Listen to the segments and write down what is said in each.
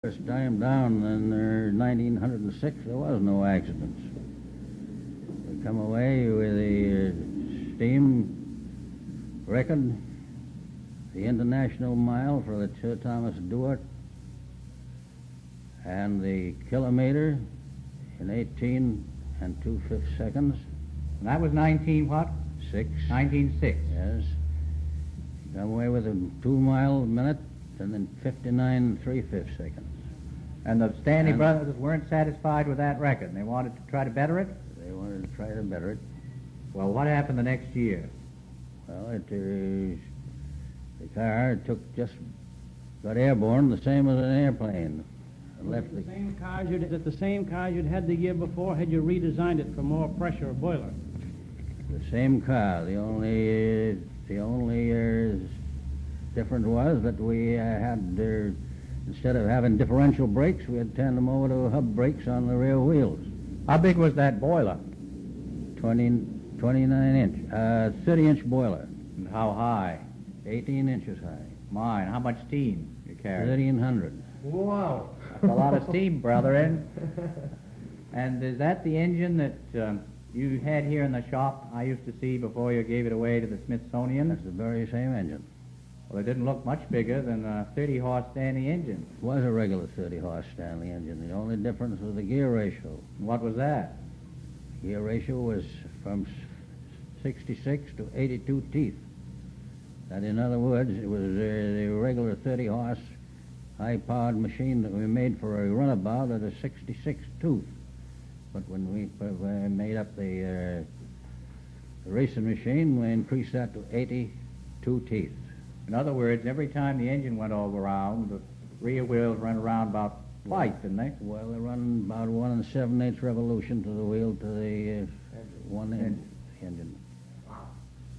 First time down in 1906, there was no accidents. We come away with the steam record, the international mile for the Sir Thomas Duart, and the kilometer in 18 and 2/5 seconds. And that was 19 what? 6. 1906. Yes. Come away with a 2 mile a minute and then 59 3/5 seconds. And the Stanley brothers weren't satisfied with that record, and they wanted to try to better it? They wanted to try to better it. Well, what happened the next year? Well, the car got airborne the same as an airplane. Is it the same cars you'd had the year before? Had you redesigned it for more pressure or boiler? The same car. The only difference was that we had, instead of having differential brakes, we had turned them over to hub brakes on the rear wheels. How big was that boiler? 29-inch, 30-inch boiler. And how high? 18 inches high. Mine. How much steam you carried? 1,300. Wow. That's a lot of steam, brethren. And is that the engine that you had here in the shop I used to see before you gave it away to the Smithsonian? That's the very same engine. Well, it didn't look much bigger than a 30-horse Stanley engine. It was a regular 30-horse Stanley engine. The only difference was the gear ratio. What was that? Gear ratio was from 66 to 82 teeth. That, in other words, it was the regular 30-horse high-powered machine that we made for a runabout at a 66 tooth. But when we made up the racing machine, we increased that to 82 teeth. In other words, every time the engine went around, the rear wheels ran around about twice, didn't they? Well, they run about 1 7/8 revolution to the wheel to the engine.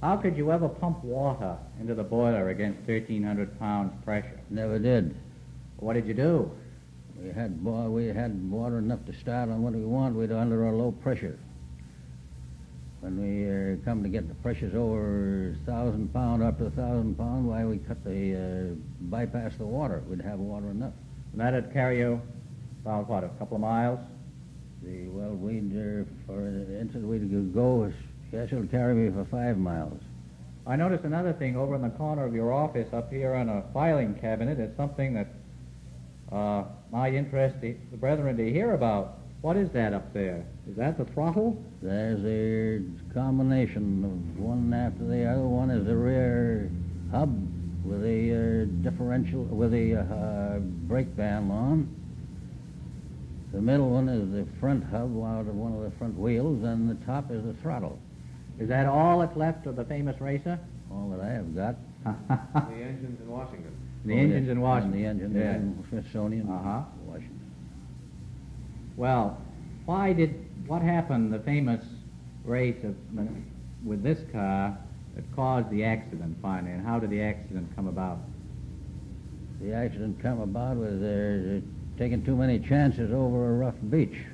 How could you ever pump water into the boiler against 1,300 pounds pressure? Never did. What did you do? We had water enough to start on what we want. We'd under a low pressure. When we come to get the pressures over 1,000 pound, up to 1,000 pound, why we bypass the water. We'd have water enough. And that'd carry you about what, a couple of miles? We'd go. Yes, it'll carry me for 5 miles. I noticed another thing over in the corner of your office up here on a filing cabinet. It's something that might interest the brethren to hear about. What is that up there? Is that the throttle? There's a combination of one after the other. One is the rear hub with a differential, with a brake band on. The middle one is the front hub out of one of the front wheels, and the top is the throttle. Is that all that's left of the famous racer? All that I have got. The engine's in Washington. The engine's in Washington. And the engine in Smithsonian, Washington. Well, what happened, the famous race with this car that caused the accident finally, and how did the accident come about? The accident come about with taking too many chances over a rough beach.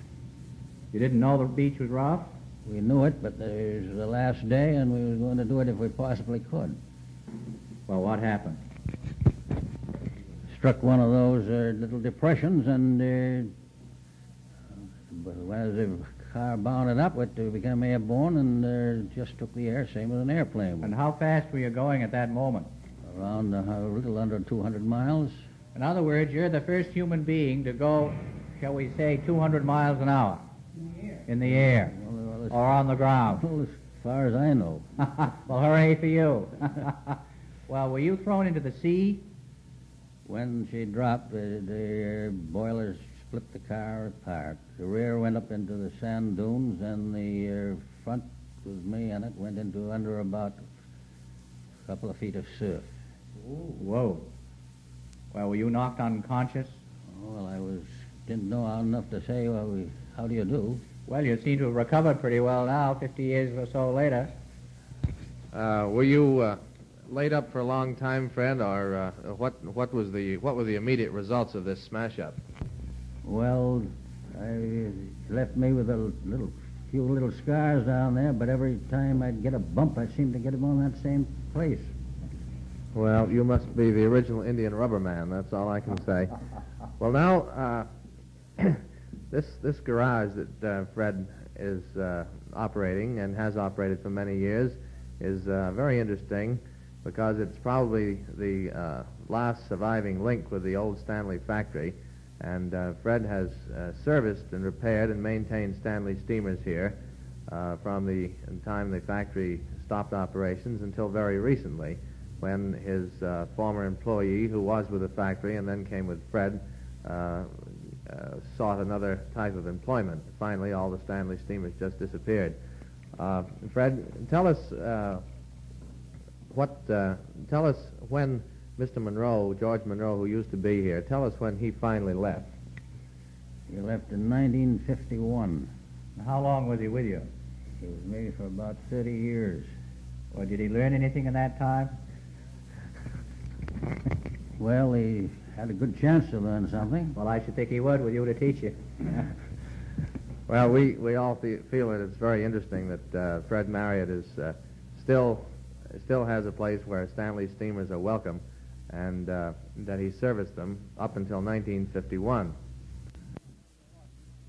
You didn't know the beach was rough? We knew it, but it was the last day, and we were going to do it if we possibly could. Well, what happened? Struck one of those little depressions, and as the car bounded up, it became airborne and just took the air, same as an airplane. And how fast were you going at that moment? Around a little under 200 miles. In other words, you're the first human being to go, shall we say, 200 miles an hour. In the air. Or on the ground. Well, as far as I know. Well, hooray for you. Well, were you thrown into the sea? When she dropped, the boilers split the car apart. The rear went up into the sand dunes, and the front, with me in it, went into under about a couple of feet of surf. Ooh. Whoa. Well, were you knocked unconscious? Well, didn't know enough to say, well, how do you do? Well, you seem to have recovered pretty well now, 50 years or so later. Were you laid up for a long time, friend, or what were the immediate results of this smash-up? Well, I left me with few little scars down there, but every time I'd get a bump, I seemed to get them on that same place. Well, you must be the original Indian rubber man, that's all I can say. Well, now, this garage that Fred is operating and has operated for many years is very interesting because it's probably the last surviving link with the old Stanley factory. And Fred has serviced and repaired and maintained Stanley Steamers here from the time the factory stopped operations until very recently, when his former employee, who was with the factory and then came with Fred, sought another type of employment. Finally, all the Stanley Steamers just disappeared. Fred, tell us tell us when Mr. Monroe, George Monroe, who used to be here, tell us when he finally left. He left in 1951. How long was he with you? He was with me for about 30 years. Or did he learn anything in that time? Well, he had a good chance to learn something. Well, I should think he would with you to teach you. Well, we all feel that it's very interesting that Fred Marriott is still has a place where Stanley Steamers are welcome, and that he serviced them up until 1951.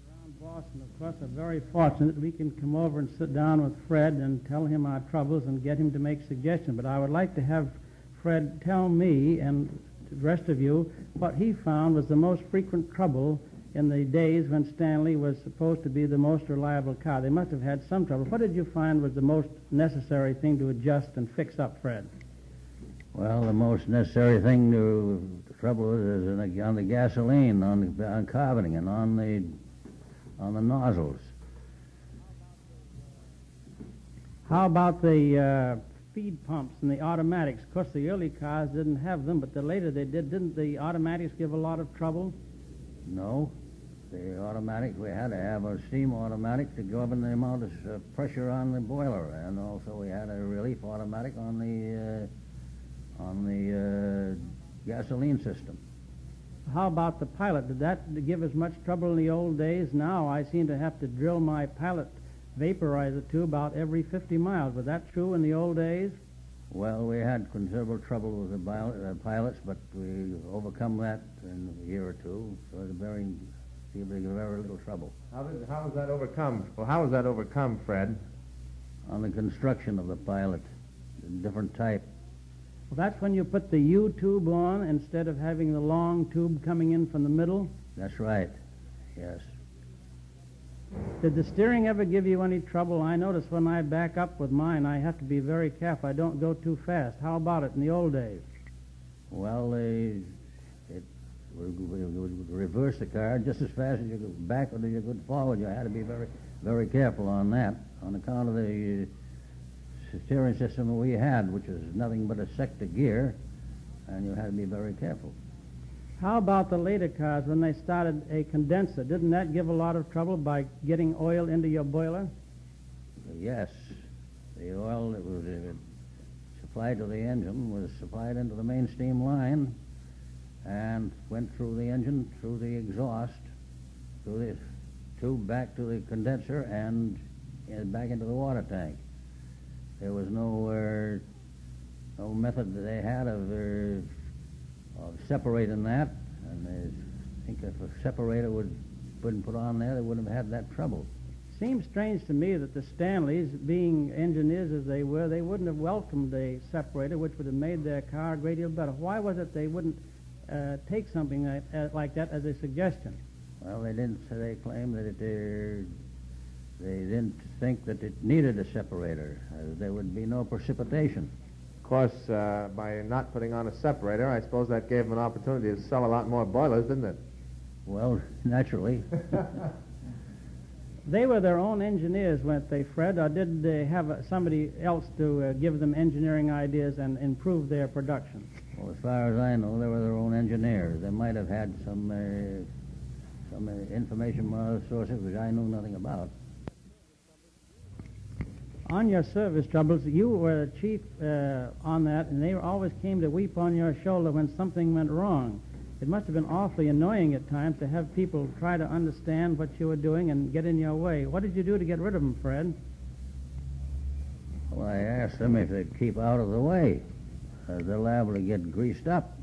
Around Boston, of course, are very fortunate we can come over and sit down with Fred and tell him our troubles and get him to make suggestions. But I would like to have Fred tell me and the rest of you what he found was the most frequent trouble in the days when Stanley was supposed to be the most reliable car. They must have had some trouble. What did you find was the most necessary thing to adjust and fix up, Fred? Well, the most necessary thing the trouble is on the gasoline, on carboning, and on the nozzles. How about the feed pumps and the automatics? Of course, the early cars didn't have them, but the later they did. Didn't the automatics give a lot of trouble? No. The automatic, we had to have a steam automatic to govern the amount of pressure on the boiler, and also we had a relief automatic on the gasoline system. How about the pilot? Did that give as much trouble in the old days? Now I seem to have to drill my pilot vaporizer tube out every 50 miles. Was that true in the old days? Well, we had considerable trouble with the pilots, but we overcome that in a year or two, so the bearing seemed to give very little trouble. How was that overcome? Well, how was that overcome, Fred? On the construction of the pilot, a different type. Well, that's when you put the U tube on instead of having the long tube coming in from the middle? That's right, yes. Did the steering ever give you any trouble? I notice when I back up with mine, I have to be very careful. I don't go too fast. How about it in the old days? Well, we would reverse the car just as fast as you could back or as you could forward. You had to be very, very careful on that, on account of the steering system that we had, which is nothing but a sector gear, and you had to be very careful. How about the later cars when they started a condenser? Didn't that give a lot of trouble by getting oil into your boiler? Yes. The oil that was supplied to the engine was supplied into the main steam line and went through the engine, through the exhaust, through the tube back to the condenser and back into the water tank. There was no method that they had of separating that, and I think if a separator been put on there, they wouldn't have had that trouble. Seems strange to me that the Stanleys, being engineers as they were, they wouldn't have welcomed a separator, which would have made their car a great deal better. Why was it they wouldn't take something like that as a suggestion? Well, they didn't. They claimed that they didn't think that it needed a separator, as there would be no precipitation. Of course, by not putting on a separator, I suppose that gave them an opportunity to sell a lot more boilers, didn't it? Well, naturally. They were their own engineers, weren't they, Fred, or did they have somebody else to give them engineering ideas and improve their production? Well, as far as I know, they were their own engineers. They might have had some information from other sources which I knew nothing about. On your service troubles, you were the chief on that, and they always came to weep on your shoulder when something went wrong. It must have been awfully annoying at times to have people try to understand what you were doing and get in your way. What did you do to get rid of them, Fred? Well, I asked them if they'd keep out of the way. They're liable to get greased up.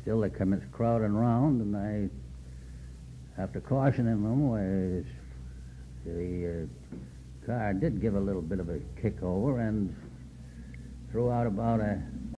still they come crowding around, and I, after cautioning them, the car did give a little bit of a kick over and threw out about a